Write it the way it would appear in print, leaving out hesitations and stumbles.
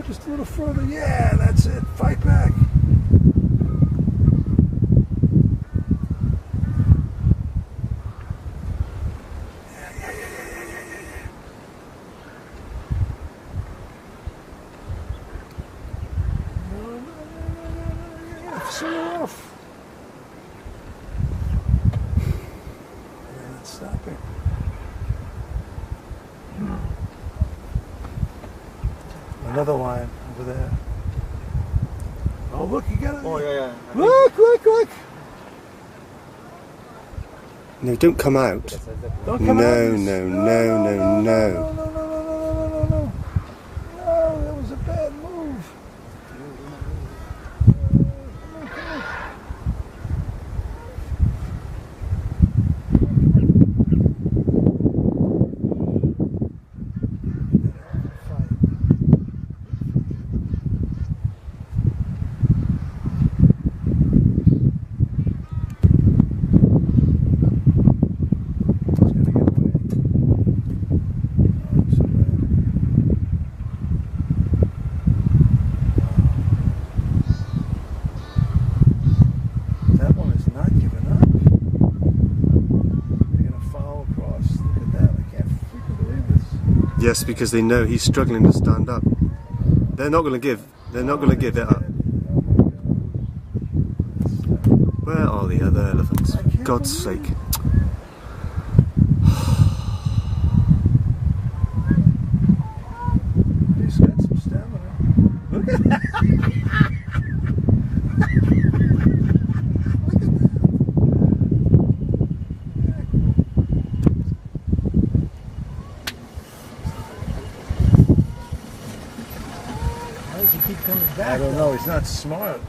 Just a little further. Yeah, that's it. Fight back. So off. And it's stopping. Another line over there. Oh, look, you got it. Oh, yeah. Look. No, don't come out. Don't come out. No. No, that was a bad move. Yes, because they know he's struggling to stand up. They're not going to give it up. Where are the other elephants? For God's sake. He's got some stamina. Look at that. Why does he keep coming back? I don't know. He's not smart.